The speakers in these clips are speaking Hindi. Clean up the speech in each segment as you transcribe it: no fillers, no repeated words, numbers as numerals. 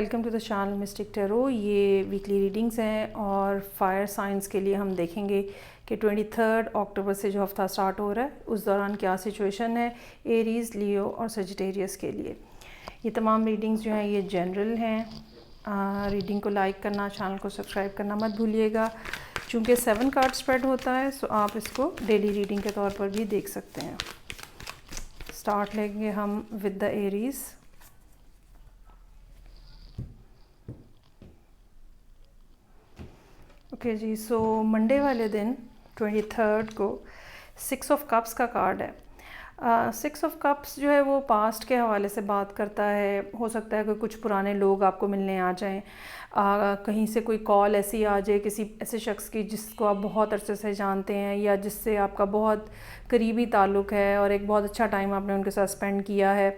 Welcome to the channel mystic tarot. ये वीकली रीडिंग्स हैं और फायर साइंस के लिए हम देखेंगे कि 23 अक्टूबर से जो हफ्ता स्टार्ट हो रहा है उस दौरान क्या सिचुएशन है एरीज़, लियो और सजिटेरियस के लिए। ये तमाम रीडिंग्स जो हैं ये जनरल हैं। रीडिंग को लाइक करना, चैनल को सब्सक्राइब करना मत भूलिएगा। चूँकि 7 कार्ड स्प्रेड होता है सो आप इसको डेली रीडिंग के तौर पर भी देख सकते हैं। स्टार्ट लेंगे हम विद द एरीज़। ओके जी, सो मंडे वाले दिन 23 को 6 ऑफ कप्स का कार्ड है। 6 ऑफ कप्स जो है वो पास्ट के हवाले से बात करता है। हो सकता है कि कुछ पुराने लोग आपको मिलने आ जाएं, कहीं से कोई कॉल ऐसी आ जाए किसी ऐसे शख्स की जिसको आप बहुत अरसे से जानते हैं या जिससे आपका बहुत करीबी ताल्लुक़ है और एक बहुत अच्छा टाइम आपने उनके साथ स्पेंड किया है।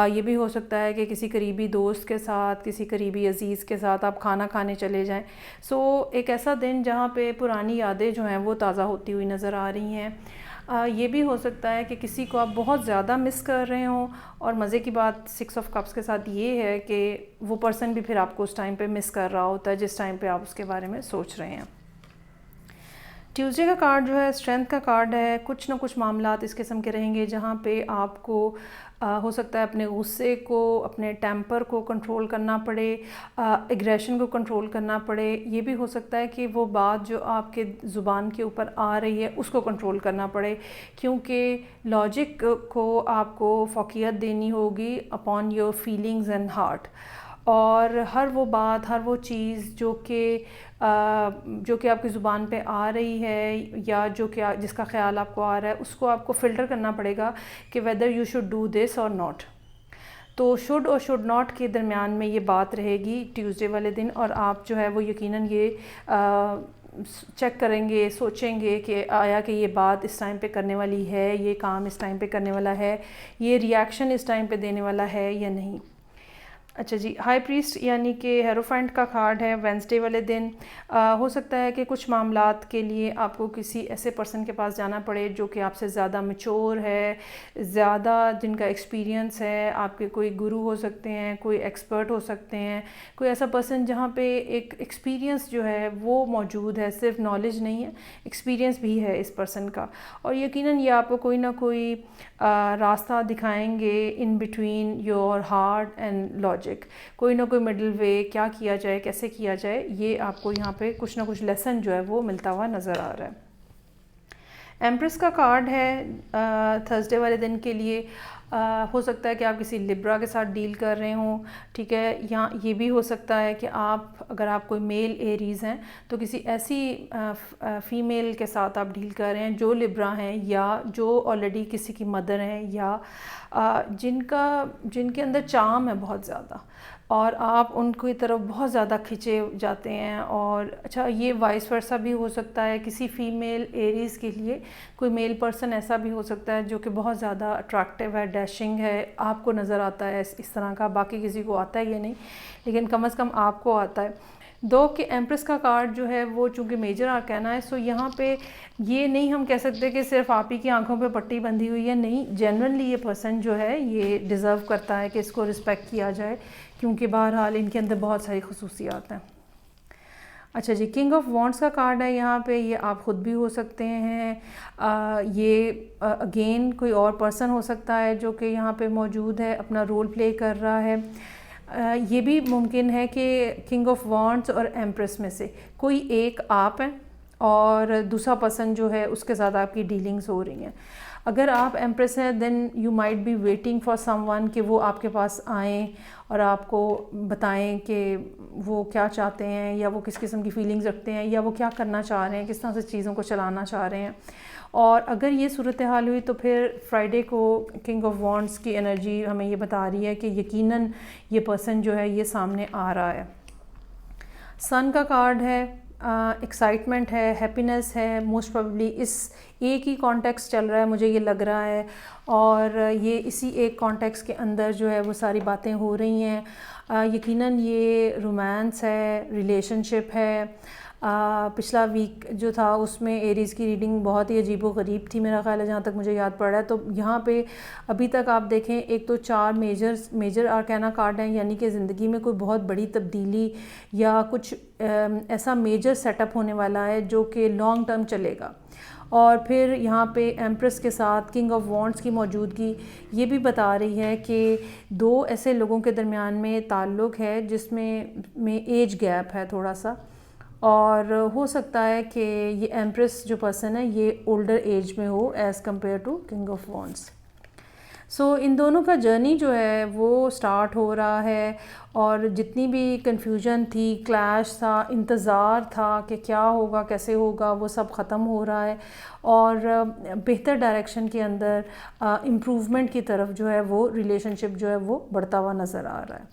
ये भी हो सकता है कि किसी करीबी दोस्त के साथ, किसी करीबी अज़ीज़ के साथ आप खाना खाने चले जाएं। सो एक ऐसा दिन जहाँ पे पुरानी यादें जो हैं वो ताज़ा होती हुई नज़र आ रही हैं। ये भी हो सकता है कि किसी को आप बहुत ज़्यादा मिस कर रहे हों और मज़े की बात 6 ऑफ कप्स के साथ ये है कि वो पर्सन भी फिर आपको उस टाइम पे मिस कर रहा होता है जिस टाइम पे आप उसके बारे में सोच रहे हैं। ट्यूसडे का कार्ड जो है स्ट्रेंथ का कार्ड है। कुछ ना कुछ मामलात इस किस्म के रहेंगे जहाँ पे आपको हो सकता है अपने गुस्से को, अपने टेम्पर को कंट्रोल करना पड़े, एग्रेशन को कंट्रोल करना पड़े। ये भी हो सकता है कि वो बात जो आपके ज़ुबान के ऊपर आ रही है उसको कंट्रोल करना पड़े, क्योंकि लॉजिक को आपको फ़ौक़ियत देनी होगी upon your feelings and heart. और हर वो बात, हर वो चीज़ जो कि आपकी ज़ुबान पे आ रही है या जिसका ख़्याल आपको आ रहा है उसको आपको फ़िल्टर करना पड़ेगा कि whether you should do this और नॉट। तो शुड और शुड नॉट के दरमियान में ये बात रहेगी ट्यूसडे वाले दिन, और आप जो है वो यकीनन ये चेक करेंगे, सोचेंगे कि आया कि ये बात इस टाइम पे करने वाली है, ये काम इस टाइम पे करने वाला है, ये रिएक्शन इस टाइम पे देने वाला है या नहीं। अच्छा जी, हाई प्रीस्ट यानी कि हेरोफेंट का कार्ड है वेंसडे वाले दिन। हो सकता है कि कुछ मामलात के लिए आपको किसी ऐसे पर्सन के पास जाना पड़े जो कि आपसे ज़्यादा मैच्योर है, ज़्यादा जिनका एक्सपीरियंस है। आपके कोई गुरु हो सकते हैं, कोई एक्सपर्ट हो सकते हैं, कोई ऐसा पर्सन जहाँ पे एक एक्सपीरियंस जो है वो मौजूद है, सिर्फ नॉलेज नहीं है, एक्सपीरियंस भी है इस पर्सन का। और यकीनन ये आपको कोई ना कोई रास्ता दिखाएंगे in between your heart and logic. कोई ना कोई मिडल वे, क्या किया जाए, कैसे किया जाए, ये आपको यहाँ पे कुछ ना कुछ लेसन जो है वो मिलता हुआ नज़र आ रहा है। एम्प्रेस का कार्ड है थर्सडे वाले दिन के लिए। हो सकता है कि आप किसी लिब्रा के साथ डील कर रहे हों, ठीक है। यहाँ ये भी हो सकता है कि अगर आप कोई मेल एरीज़ हैं तो किसी ऐसी फ़ीमेल के साथ आप डील कर रहे हैं जो लिब्रा हैं या जो ऑलरेडी किसी की मदर हैं या जिनके अंदर चार्म है बहुत ज़्यादा और आप उनकी तरफ बहुत ज़्यादा खिंचे जाते हैं। और अच्छा, ये वाइस वर्सा भी हो सकता है, किसी फ़ीमेल एरीज़ के लिए कोई मेल पर्सन ऐसा भी हो सकता है जो कि बहुत ज़्यादा अट्रैक्टिव है, डैशिंग है, आपको नज़र आता है इस तरह का। बाकी किसी को आता है ये नहीं, लेकिन कम से कम आपको आता है। दो कि एम्प्रेस का कार्ड जो है वो चूँकि मेजर आर्काना है, सो यहाँ पे ये नहीं हम कह सकते कि सिर्फ आप ही की आंखों पे पट्टी बंधी हुई है। नहीं, जनरली ये पर्सन जो है ये डिज़र्व करता है कि इसको रिस्पेक्ट किया जाए, क्योंकि बहरहाल इनके अंदर बहुत सारी खसूसियात हैं। अच्छा जी, किंग ऑफ वॉन्ड्स का कार्ड है यहाँ पे। ये आप ख़ुद भी हो सकते हैं, ये अगेन कोई और पर्सन हो सकता है जो कि यहाँ पे मौजूद है, अपना रोल प्ले कर रहा है। ये भी मुमकिन है कि किंग ऑफ वॉन्ड्स और एम्प्रेस में से कोई एक आप हैं और दूसरा पर्सन जो है उसके साथ आपकी डीलिंग्स हो रही हैं। अगर आप एम्प्रेस हैं then you might be waiting for someone कि वो आपके पास आएँ और आपको बताएं कि वो क्या चाहते हैं या वो किस किस्म की फीलिंग्स रखते हैं या वो क्या करना चाह रहे हैं, किस तरह से चीज़ों को चलाना चाह रहे हैं। और अगर ये सूरत हाल हुई तो फिर फ्राइडे को किंग ऑफ वॉन्ड्स की एनर्जी हमें ये बता रही है कि यकीनन ये पर्सन जो है ये सामने आ रहा है। सन का कार्ड है, एक्साइटमेंट है, हैप्पीनेस है। मोस्ट प्रोबेबली इस एक ही कॉन्टेक्स्ट चल रहा है, मुझे ये लग रहा है, और ये इसी एक कॉन्टेक्स्ट के अंदर जो है वो सारी बातें हो रही हैं। यकीनन ये रोमांस है, रिलेशनशिप है, पिछला वीक जो था उसमें एरीज़ की रीडिंग बहुत ही अजीबोगरीब थी मेरा ख्याल है, जहाँ तक मुझे याद पड़ रहा है। तो यहाँ पे अभी तक आप देखें, एक तो 4 मेजर आर्काना कार्ड हैं, यानी कि ज़िंदगी में कोई बहुत बड़ी तब्दीली या कुछ ऐसा मेजर सेटअप होने वाला है जो कि लॉन्ग टर्म चलेगा। और फिर यहाँ पे एम्प्रेस के साथ किंग ऑफ वॉन्ड्स की मौजूदगी ये भी बता रही है कि 2 ऐसे लोगों के दरमियान में ताल्लुक़ है जिसमें एज गैप है थोड़ा सा, और हो सकता है कि ये एम्प्रेस जो पर्सन है ये ओल्डर एज में हो as compare to king of wands. So इन दोनों का जर्नी जो है वो स्टार्ट हो रहा है, और जितनी भी कन्फ्यूजन थी, क्लैश था, इंतज़ार था कि क्या होगा कैसे होगा, वो सब ख़त्म हो रहा है और बेहतर डायरेक्शन के अंदर इम्प्रूवमेंट की तरफ जो है वो रिलेशनशिप जो है वो बढ़ता हुआ नज़र आ रहा है।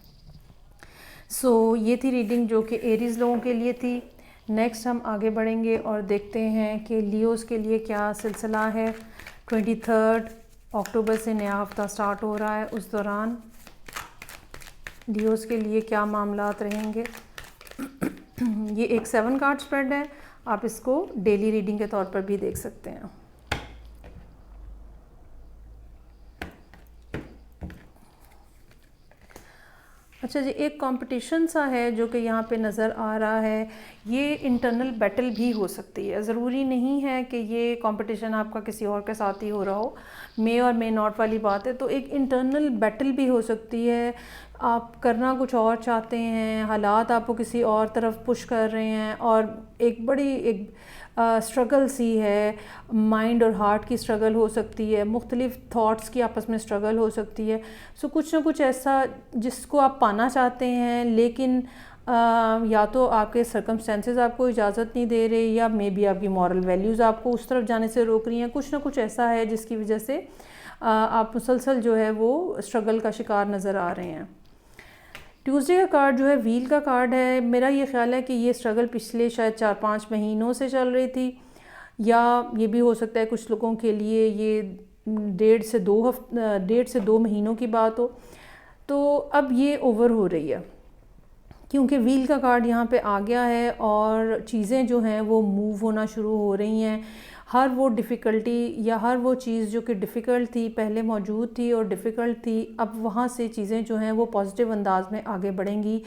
सो ये थी रीडिंग जो कि एरीज़ लोगों के लिए थी। नेक्स्ट हम आगे बढ़ेंगे और देखते हैं कि लियोज़ के लिए क्या सिलसिला है। 23 अक्टूबर से नया हफ्ता स्टार्ट हो रहा है, उस दौरान लियोज़ के लिए क्या मामलात रहेंगे। ये एक 7 कार्ड स्प्रेड है, आप इसको डेली रीडिंग के तौर पर भी देख सकते हैं। अच्छा जी, एक कंपटीशन सा है जो कि यहाँ पे नज़र आ रहा है। ये इंटरनल बैटल भी हो सकती है, ज़रूरी नहीं है कि ये कंपटीशन आपका किसी और के साथ ही हो रहा हो, मे और मे नॉट वाली बात है। तो एक इंटरनल बैटल भी हो सकती है, आप करना कुछ और चाहते हैं, हालात आपको किसी और तरफ पुश कर रहे हैं, और एक बड़ी स्ट्रगल सी है, माइंड और हार्ट की स्ट्रगल हो सकती है, मुख्तलिफ थॉट्स की आपस में स्ट्रगल हो सकती है। सो कुछ ना कुछ ऐसा जिसको आप पाना चाहते हैं, लेकिन या तो आपके सर्कमस्टेंसेस आपको इजाज़त नहीं दे रहे, या मे बी आपकी मॉरल वैल्यूज़ आपको उस तरफ जाने से रोक रही हैं। कुछ ना कुछ ऐसा है जिसकी वजह से आप मुसलसल जो है वो स्ट्रगल का शिकार नज़र आ रहे हैं। ट्यूसडे का कार्ड जो है व्हील का कार्ड है। मेरा ये ख्याल है कि ये स्ट्रगल पिछले शायद 4-5 महीनों से चल रही थी, या ये भी हो सकता है कुछ लोगों के लिए ये 1.5 से 2 महीनों की बात हो। तो अब ये ओवर हो रही है, क्योंकि व्हील का कार्ड यहाँ पे आ गया है और चीज़ें जो हैं वो मूव होना शुरू हो रही हैं। हर वो डिफ़िकल्टी या हर वो चीज़ जो कि डिफ़िकल्ट थी, पहले मौजूद थी और डिफ़िकल्ट थी, अब वहाँ से चीज़ें जो हैं वो पॉजिटिव अंदाज में आगे बढ़ेंगी।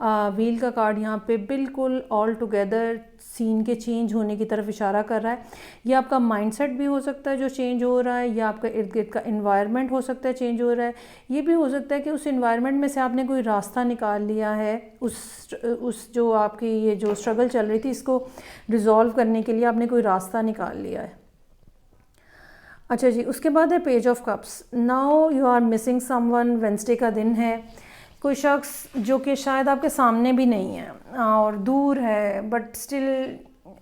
व्हील का कार्ड यहाँ पे बिल्कुल ऑल टुगेदर सीन के चेंज होने की तरफ इशारा कर रहा है। यह आपका माइंडसेट भी हो सकता है जो चेंज हो रहा है, या आपका इर्द गिर्द का इन्वायरमेंट हो सकता है चेंज हो रहा है। ये भी हो सकता है कि उस इन्वायरमेंट में से आपने कोई रास्ता निकाल लिया है, उस जो आपकी ये जो स्ट्रगल चल रही थी इसको रिज़ॉल्व करने के लिए आपने कोई रास्ता निकाल लिया है। अच्छा जी, उसके बाद है page of cups. Now you are missing someone. Wednesday का दिन है, कोई शख्स जो कि शायद आपके सामने भी नहीं है और दूर है, but still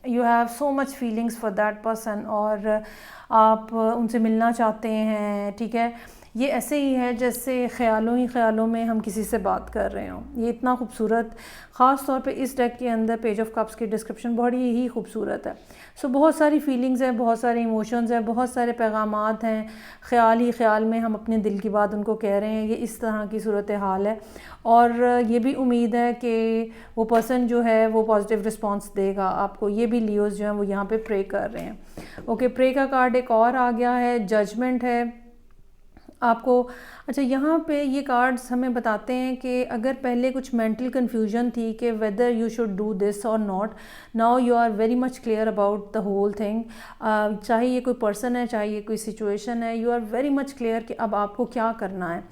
you have so much feelings for that person, और आप उनसे मिलना चाहते हैं। ठीक है, ये ऐसे ही है जैसे ख़्यालों ही ख़्यालों में हम किसी से बात कर रहे हों। ये इतना खूबसूरत, ख़ास तौर पे इस डेक के अंदर पेज ऑफ कप्स की डिस्क्रिप्शन बड़ी ही खूबसूरत है। सो बहुत सारी फीलिंग्स हैं, बहुत सारे इमोशंस हैं, बहुत सारे पैगामात हैं, ख़्याल ही ख़्याल में हम अपने दिल की बात उनको कह रहे हैं। ये इस तरह की सूरत हाल है, और ये भी उम्मीद है कि वो पर्सन जो है वो पॉजिटिव रिस्पॉन्स देगा आपको। ये भी लियोज़ जो हैं वो यहाँ पे प्रे कर रहे हैं। ओके, प्रे का कार्ड एक और आ गया है, जजमेंट है आपको। अच्छा, यहाँ पे ये कार्ड्स हमें बताते हैं कि अगर पहले कुछ मेंटल कन्फ्यूजन थी कि whether you should do this और not, now you are very much clear about the whole thing. चाहे ये कोई पर्सन है, चाहे ये कोई सिचुएशन है, you are very much clear कि अब आपको क्या करना है।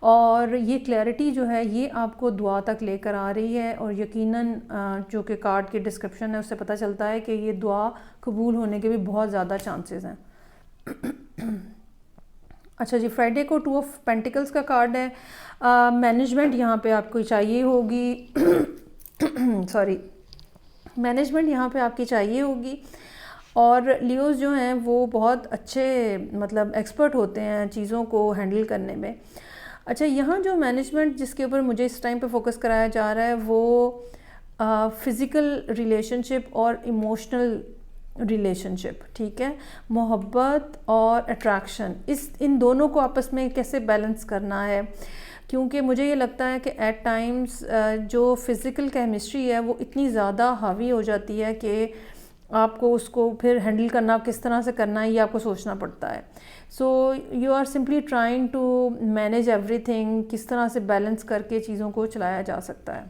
और ये क्लैरिटी जो है ये आपको दुआ तक लेकर आ रही है, और यकीनन जो कि कार्ड की डिस्क्रिप्शन है उससे पता चलता है कि ये दुआ कबूल होने के भी बहुत ज़्यादा चांसेस हैं। अच्छा जी, फ्राइडे को 2 ऑफ पेंटिकल्स का कार्ड है। मैनेजमेंट यहाँ पे आपको चाहिए होगी सॉरी, मैनेजमेंट यहाँ पे आपकी चाहिए होगी, और लियोज़ जो हैं वो बहुत अच्छे मतलब एक्सपर्ट होते हैं चीज़ों को हैंडल करने में। अच्छा, यहाँ जो मैनेजमेंट जिसके ऊपर मुझे इस टाइम पे फोकस कराया जा रहा है वो फ़िज़िकल रिलेशनशिप और इमोशनल रिलेशनशिप। ठीक है, मोहब्बत और अट्रैक्शन, इन दोनों को आपस में कैसे बैलेंस करना है। क्योंकि मुझे ये लगता है कि एट टाइम्स जो फ़िज़िकल केमिस्ट्री है वो इतनी ज़्यादा हावी हो जाती है कि आपको उसको फिर हैंडल करना किस तरह से करना है ये आपको सोचना पड़ता है। So you are simply trying to manage everything, किस तरह से बैलेंस करके चीज़ों को चलाया जा सकता है।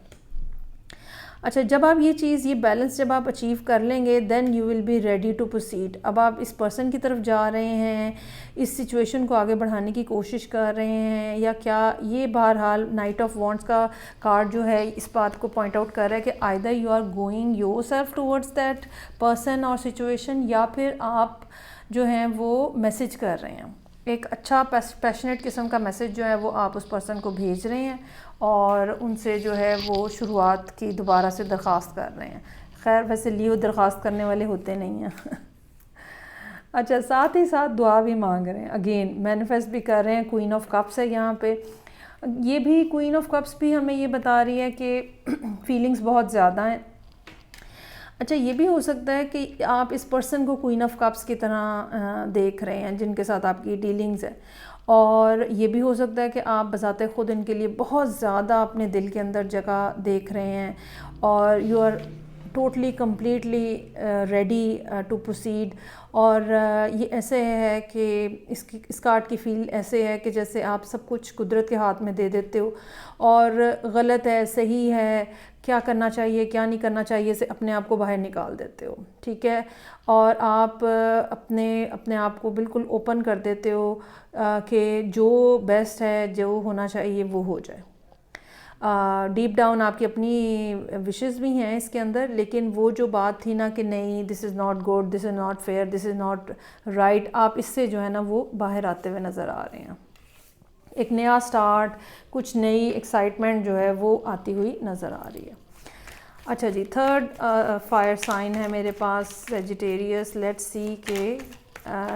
अच्छा, जब आप ये बैलेंस जब आप अचीव कर लेंगे then you will be ready to proceed. अब आप इस पर्सन की तरफ जा रहे हैं, इस सिचुएशन को आगे बढ़ाने की कोशिश कर रहे हैं या क्या, ये बहरहाल नाइट ऑफ वॉन्ट्स का कार्ड जो है इस बात को पॉइंट आउट कर रहा है कि either you are going yourself towards that person or situation, या फिर आप जो हैं वो मैसेज कर रहे हैं, एक अच्छा पैशनेट किस्म का मैसेज जो है वो आप उस पर्सन को भेज रहे हैं और उनसे जो है वो शुरुआत की दोबारा से दरख्वास्त कर रहे हैं। खैर वैसे लियो दरख्वास्त करने वाले होते नहीं हैं। अच्छा, साथ ही साथ दुआ भी मांग रहे हैं, अगेन मैनिफेस्ट भी कर रहे हैं। क्वीन ऑफ कप्स है यहाँ पे, ये भी क्वीन ऑफ कप्स भी हमें ये बता रही है कि फीलिंग्स बहुत ज़्यादा हैं। अच्छा, ये भी हो सकता है कि आप इस पर्सन को क्वीन ऑफ कप्स की तरह देख रहे हैं जिनके साथ आपकी डीलिंग्स है, और ये भी हो सकता है कि आप बज़ाते ख़ुद इनके लिए बहुत ज़्यादा अपने दिल के अंदर जगह देख रहे हैं और you are totally completely ready to proceed. और ये ऐसे है कि इस कार्ड की फील ऐसे है कि जैसे आप सब कुछ कुदरत के हाथ में दे देते हो और गलत है सही है, क्या करना चाहिए क्या नहीं करना चाहिए से अपने आप को बाहर निकाल देते हो, ठीक है। और आप अपने आप को बिल्कुल ओपन कर देते हो कि जो बेस्ट है, जो होना चाहिए वो हो जाए। डीप डाउन आपकी अपनी विशेस भी हैं इसके अंदर, लेकिन वो जो बात थी ना कि नहीं this is not good, this is not fair, this is not right, आप इससे जो है ना वो बाहर आते हुए नज़र आ रहे हैं। एक नया स्टार्ट, कुछ नई एक्साइटमेंट जो है वो आती हुई नज़र आ रही है। अच्छा जी, थर्ड फायर साइन है मेरे पास सेजिटेरियस। लेट्स सी के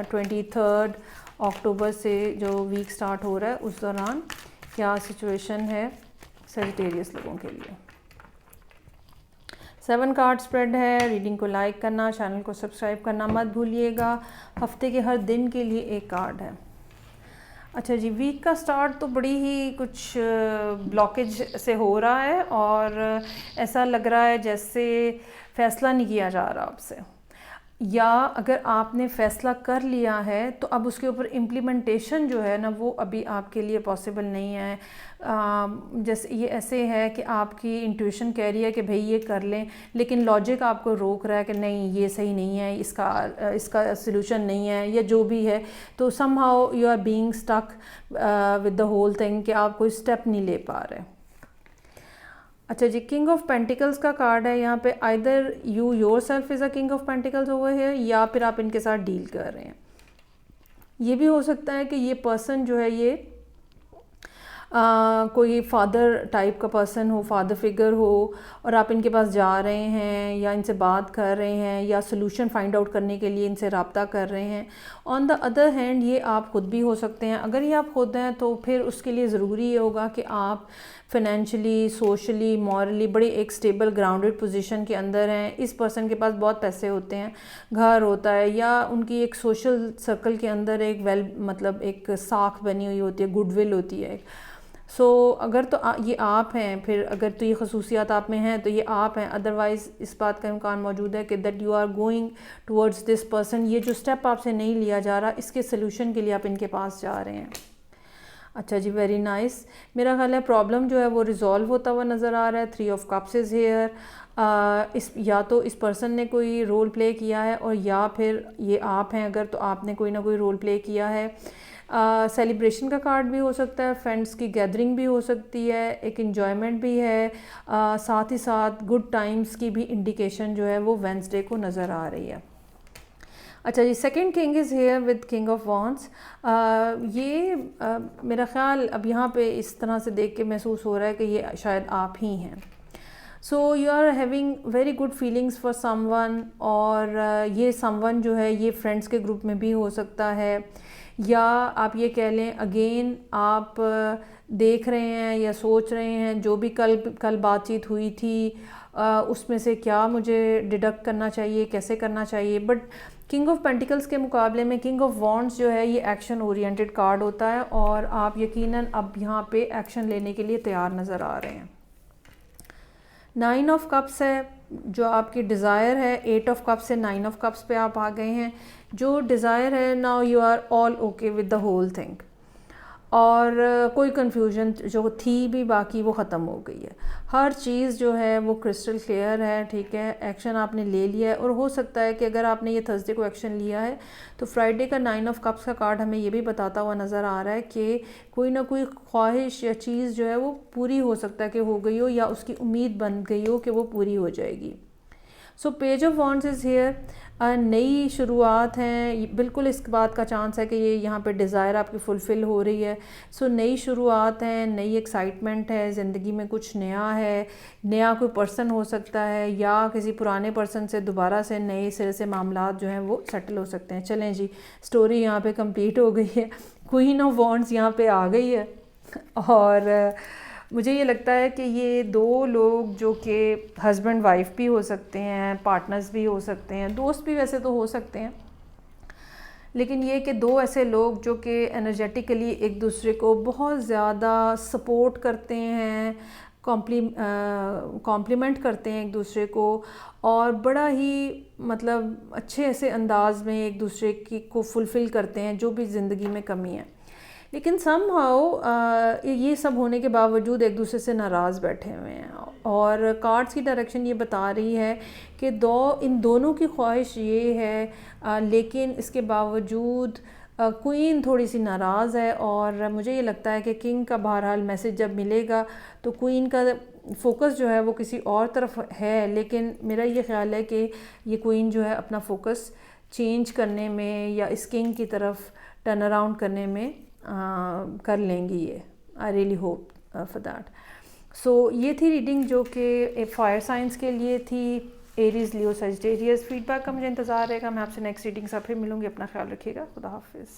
23 अक्टूबर से जो वीक स्टार्ट हो रहा है उस दौरान क्या सिचुएशन है सेजिटेरियस लोगों के लिए। 7 कार्ड स्प्रेड है। रीडिंग को लाइक करना, चैनल को सब्सक्राइब करना मत भूलिएगा। हफ्ते के हर दिन के लिए एक कार्ड है। अच्छा जी, वीक का स्टार्ट तो बड़ी ही कुछ ब्लॉकेज से हो रहा है और ऐसा लग रहा है जैसे फ़ैसला नहीं किया जा रहा आपसे, या अगर आपने फ़ैसला कर लिया है तो अब उसके ऊपर इम्प्लीमेंटेशन जो है ना वो अभी आपके लिए पॉसिबल नहीं है। जैसे ये ऐसे है कि आपकी इंट्यूशन कह रही है कि भाई ये कर लें, लेकिन लॉजिक आपको रोक रहा है कि नहीं ये सही नहीं है, इसका सलूशन नहीं है या जो भी है। तो somehow you are being stuck with the whole thing कि आप कोई स्टेप नहीं ले पा रहे। अच्छा जी, किंग ऑफ पेंटिकल्स का कार्ड है यहाँ पे। Either you yourself is a king of pentacles over here, या फिर आप इनके साथ डील कर रहे हैं। ये भी हो सकता है कि ये पर्सन जो है ये कोई फादर टाइप का पर्सन हो, फादर फिगर हो, और आप इनके पास जा रहे हैं या इनसे बात कर रहे हैं या सोल्यूशन फाइंड आउट करने के लिए इनसे रब्ता कर रहे हैं। ऑन द अदर हैंड ये आप ख़ुद भी हो सकते हैं। अगर ये आप ख़ुद हैं तो फिर उसके लिए ज़रूरी ये होगा कि आप फाइनेंशियली, सोशली, मॉरली बड़ी एक स्टेबल ग्राउंडेड पोजीशन के अंदर हैं। इस पर्सन के पास बहुत पैसे होते हैं, घर होता है, या उनकी एक सोशल सर्कल के अंदर एक मतलब एक साख बनी हुई होती है, गुडविल होती है। अगर तो ये आप हैं, फिर अगर तो ये खसूसियात आप में हैं तो ये आप हैं। अदरवाइज़ इस बात का इम्कान मौजूद है कि that you are going towards this person. ये जो स्टेप आपसे नहीं लिया जा रहा, इसके सोल्यूशन के लिए आप इनके पास जा रहे हैं। अच्छा जी, वेरी नाइस। मेरा ख्याल है प्रॉब्लम जो है वो रिजॉल्व होता हुआ नज़र आ रहा है। 3 ऑफ कप्स इज़ हेयर। या तो इस पर्सन ने कोई रोल प्ले किया है, और या फिर ये आप हैं अगर तो आपने कोई ना कोई रोल प्ले किया है। सेलिब्रेशन का कार्ड भी हो सकता है, फ्रेंड्स की गैदरिंग भी हो सकती है, एक इन्जॉयमेंट भी है, साथ ही साथ गुड टाइम्स की भी इंडिकेशन जो है वो वेंसडे को नज़र आ रही है। अच्छा जी, second king is here with king of wands. मेरा ख्याल अब यहाँ पे इस तरह से देख के महसूस हो रहा है कि ये शायद आप ही हैं। So you are having very good feelings for someone, और ये समवन जो है ये फ्रेंड्स के ग्रुप में भी हो सकता है, या आप ये कह लें अगेन आप देख रहे हैं या सोच रहे हैं जो भी कल बातचीत हुई थी उसमें से क्या मुझे डिडक्ट करना चाहिए, कैसे करना चाहिए। बट किंग ऑफ पेंटिकल्स के मुकाबले में किंग ऑफ वॉन्ड्स जो है ये एक्शन ओरिएंटेड कार्ड होता है और आप यकीनन अब यहाँ पे एक्शन लेने के लिए तैयार नज़र आ रहे हैं। 9 ऑफ कप्स है जो आपकी डिज़ायर है, 8 ऑफ कप्स से 9 ऑफ कप्स पे आप आ गए हैं। जो डिज़ायर है, now you are all okay with the whole thing, और कोई कन्फ्यूजन जो थी भी बाकी वो ख़त्म हो गई है। हर चीज़ जो है वो क्रिस्टल क्लियर है, ठीक है। एक्शन आपने ले लिया है और हो सकता है कि अगर आपने ये थर्सडे को एक्शन लिया है तो फ्राइडे का 9 ऑफ कप्स का कार्ड हमें ये भी बताता हुआ नज़र आ रहा है कि कोई ना कोई ख्वाहिश या चीज़ जो है वो पूरी हो सकता है कि हो गई हो, या उसकी उम्मीद बन गई हो कि वो पूरी हो जाएगी। So page of wands is here, नई शुरुआत हैं, बिल्कुल इस बात का चांस है कि ये यहाँ पे डिज़ायर आपकी फुलफ़िल हो रही है। सो नई शुरुआत हैं, नई एक्साइटमेंट है, ज़िंदगी में कुछ नया है, नया कोई पर्सन हो सकता है या किसी पुराने पर्सन से दोबारा से नए सिरे से मामलात जो हैं वो सेटल हो सकते हैं। चलें जी, स्टोरी यहाँ पे कंप्लीट हो गई है, क्वीन ऑफ वॉन्ड्स यहाँ पे आ गई है। और मुझे ये लगता है कि ये दो लोग जो कि हस्बैंड वाइफ भी हो सकते हैं, पार्टनर्स भी हो सकते हैं, दोस्त भी वैसे तो हो सकते हैं, लेकिन ये कि दो ऐसे लोग जो कि एनर्जेटिकली एक दूसरे को बहुत ज़्यादा सपोर्ट करते हैं, कॉम्प्लीमेंट करते हैं एक दूसरे को, और बड़ा ही मतलब अच्छे ऐसे अंदाज में एक दूसरे की को फुलफ़िल करते हैं जो भी ज़िंदगी में कमी है। लेकिन समहाउ ये सब होने के बावजूद एक दूसरे से नाराज़ बैठे हुए हैं, और कार्ड्स की डायरेक्शन ये बता रही है कि इन दोनों की ख्वाहिश ये है, लेकिन इसके बावजूद क्वीन थोड़ी सी नाराज़ है। और मुझे ये लगता है कि किंग का बहरहाल मैसेज जब मिलेगा तो क्वीन का फोकस जो है वो किसी और तरफ है, लेकिन मेरा ये ख्याल है कि ये क्वीन जो है अपना फोकस चेंज करने में या इस किंग की तरफ टर्न अराउंड करने में कर लेंगी ये। I really hope for that. So ये थी रीडिंग जो कि फायर साइंस के लिए थी, एरीज, लियो, सजिटेरियस। फीडबैक का मुझे इंतज़ार रहेगा। मैं आपसे नेक्स्ट रीडिंग से फिर मिलूँगी। अपना ख्याल रखिएगा। खुदा हाफिज़।